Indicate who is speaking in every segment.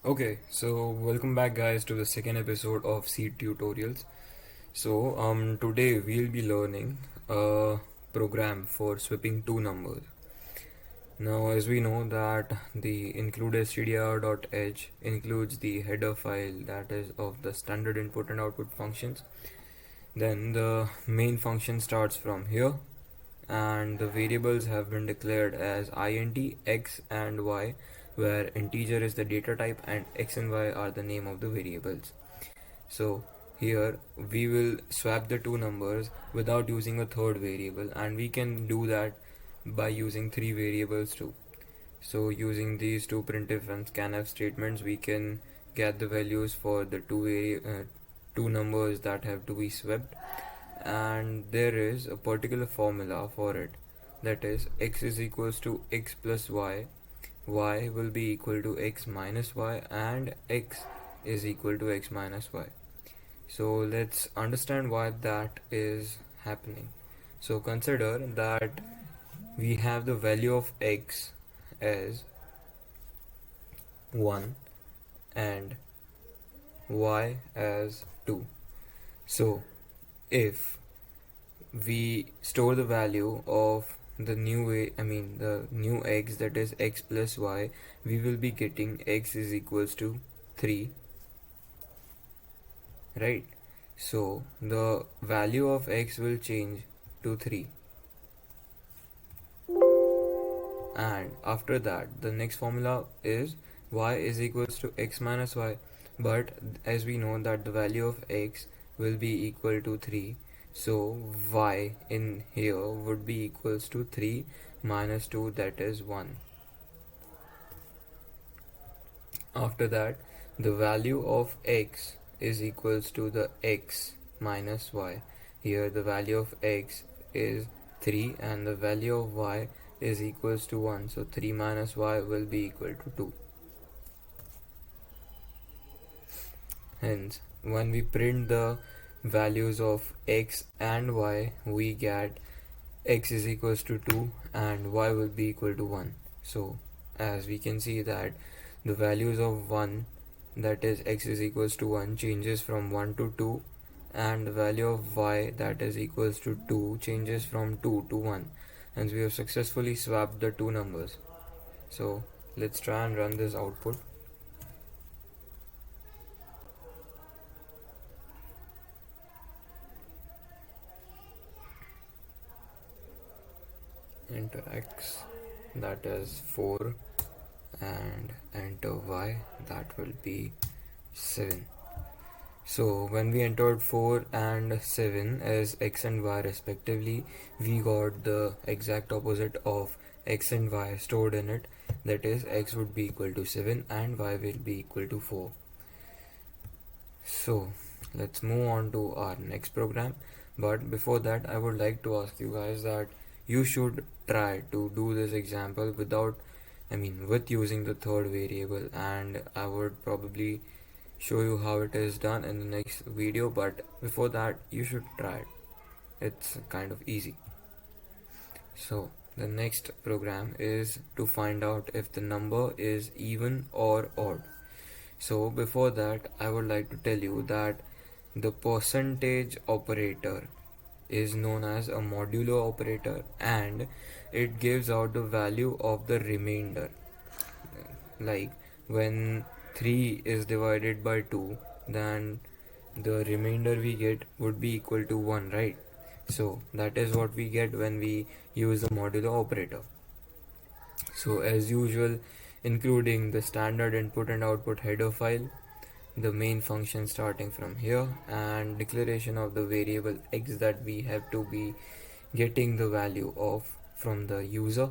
Speaker 1: Okay, so welcome back guys to the second episode of Seed Tutorials. Today we'll be learning a program for swapping two numbers. Now as we know that the include_stdr.h includes the header file that is of the standard input and output functions. Then the main function starts from here and the variables have been declared as int, x and y, where integer is the data type and x and y are the name of the variables. So here we will swap the two numbers without using a third variable, and we can do that by using three variables too. So using these two printf and scanf statements, we can get the values for the two numbers that have to be swapped, and there is a particular formula for it, that is x is equals to x plus y will be equal to x minus y, and x is equal to x minus y. So let's understand why that is happening. So consider that we have the value of x as 1 and y as 2. So if we store the value of the new x, that is x plus y, we will be getting x is equals to 3, right? So the value of x will change to 3, and after that the next formula is y is equals to x minus y, but as we know that the value of x will be equal to 3, so y in here would be equals to 3 minus 2, that is 1. After that the value of x is equals to the x minus y. Here the value of x is 3 and the value of y is equals to 1, so 3 minus y will be equal to 2. Hence when we print the values of x and y, we get x is equals to 2 and y will be equal to 1. So as we can see that the values of 1, that is x is equals to 1, changes from 1 to 2, and the value of y, that is equals to 2, changes from 2 to 1, and we have successfully swapped the two numbers. So let's try and run this output. Enter x, that is 4, and enter y, that will be 7. So when we entered 4 and 7 as x and y respectively, we got the exact opposite of x and y stored in it, that is x would be equal to 7 and y will be equal to 4. So let's move on to our next program, but before that I would like to ask you guys that you should try to do this example with using the third variable, and I would probably show you how it is done in the next video, but before that you should try it. It's kind of easy. So the next program is to find out if the number is even or odd. So before that I would like to tell you that the percentage operator is known as a modulo operator, and it gives out the value of the remainder. Like when 3 is divided by 2, then the remainder we get would be equal to 1, right? So that is what we get when we use the modulo operator. So as usual, including the standard input and output header file, the main function starting from here, and declaration of the variable x that we have to be getting the value of from the user,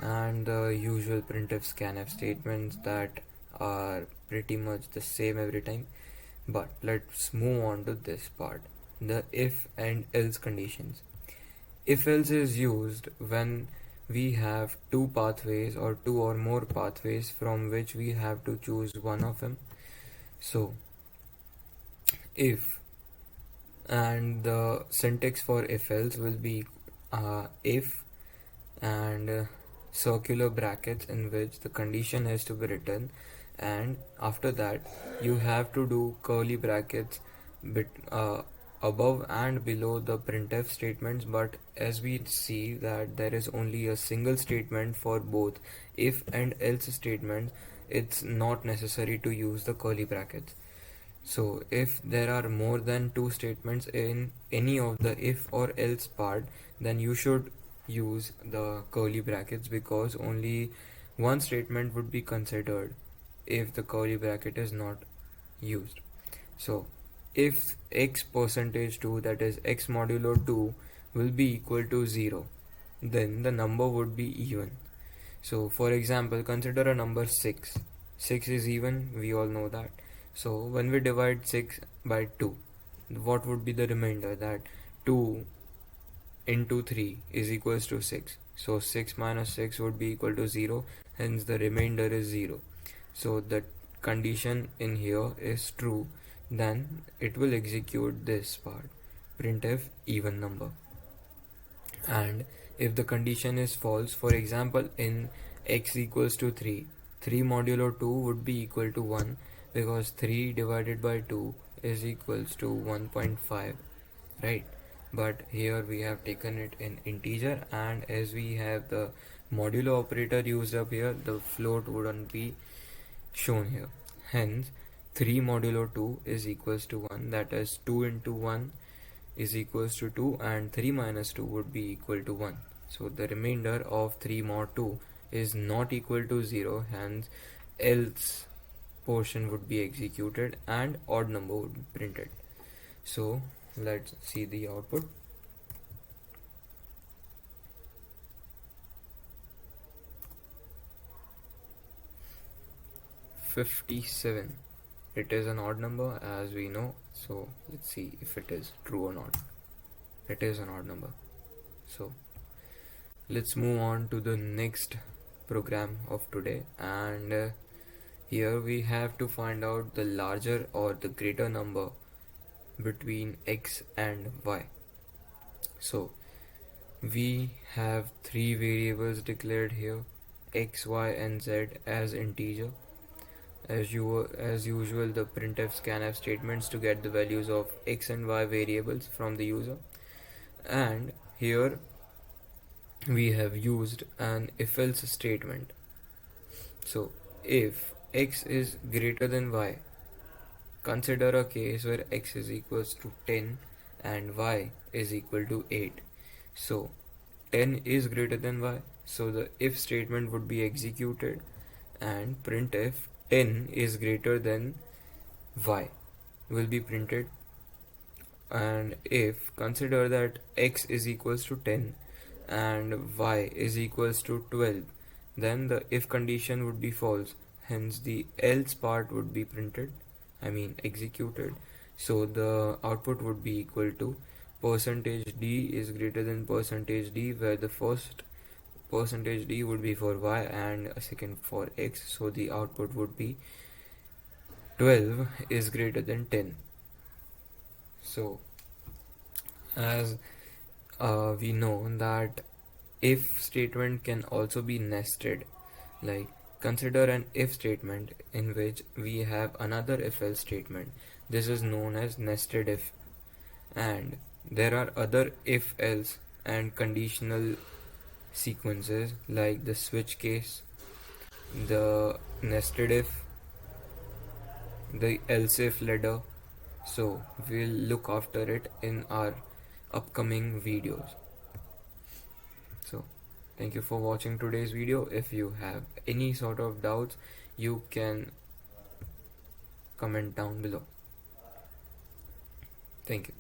Speaker 1: and the usual printf scanf statements that are pretty much the same every time. But let's move on to this part, the if and else conditions. If else is used when we have two pathways or two or more pathways from which we have to choose one of them. So if, and the syntax for if else will be if and circular brackets in which the condition has to be written, and after that you have to do curly brackets above and below the printf statements. But as we see that there is only a single statement for both if and else statements, it's not necessary to use the curly brackets. So if there are more than two statements in any of the if or else part, then you should use the curly brackets, because only one statement would be considered if the curly bracket is not used. So if x percentage 2, that is x modulo 2, will be equal to 0, then the number would be even. So for example, consider a number 6. 6 is even, we all know that. So when we divide 6 by 2, what would be the remainder? That 2 into 3 is equals to 6. So 6 minus 6 would be equal to 0, hence the remainder is 0. So the condition in here is true, then it will execute this part, printf even number. And if the condition is false, for example in x equals to 3, 3 modulo 2 would be equal to 1, because 3 divided by 2 is equals to 1.5, right? But here we have taken it in integer, and as we have the modulo operator used up here, the float wouldn't be shown here. Hence 3 modulo 2 is equals to 1, that is 2 into 1 is equals to 2, and 3 minus 2 would be equal to 1. So the remainder of 3 mod 2 is not equal to 0, hence else portion would be executed and odd number would be printed. So let's see the output. $57. It is an odd number, as we know, so let's see if it is true or not. It is an odd number. So let's move on to the next program of today, and here we have to find out the larger or the greater number between x and y. So we have three variables declared here, x, y and z as integer. As usual, the printf scanf statements to get the values of x and y variables from the user. And here we have used an if-else statement. So if x is greater than y, consider a case where x is equals to 10 and y is equal to 8. So 10 is greater than y, so the if statement would be executed, and printf 10 is greater than y will be printed. And if consider that x is equals to 10 and y is equals to 12, then the if condition would be false, hence the else part would be executed. So the output would be equal to %d is greater than %d, where the first %d would be for y and a second for x. So the output would be 12 is greater than 10. So as we know that if statement can also be nested, like consider an if statement in which we have another if else statement. This is known as nested if. And there are other if else and conditional sequences like the switch case, the nested if, the else if ladder. So we'll look after it in our upcoming videos. So thank you for watching today's video. If you have any sort of doubts, you can comment down below. Thank you.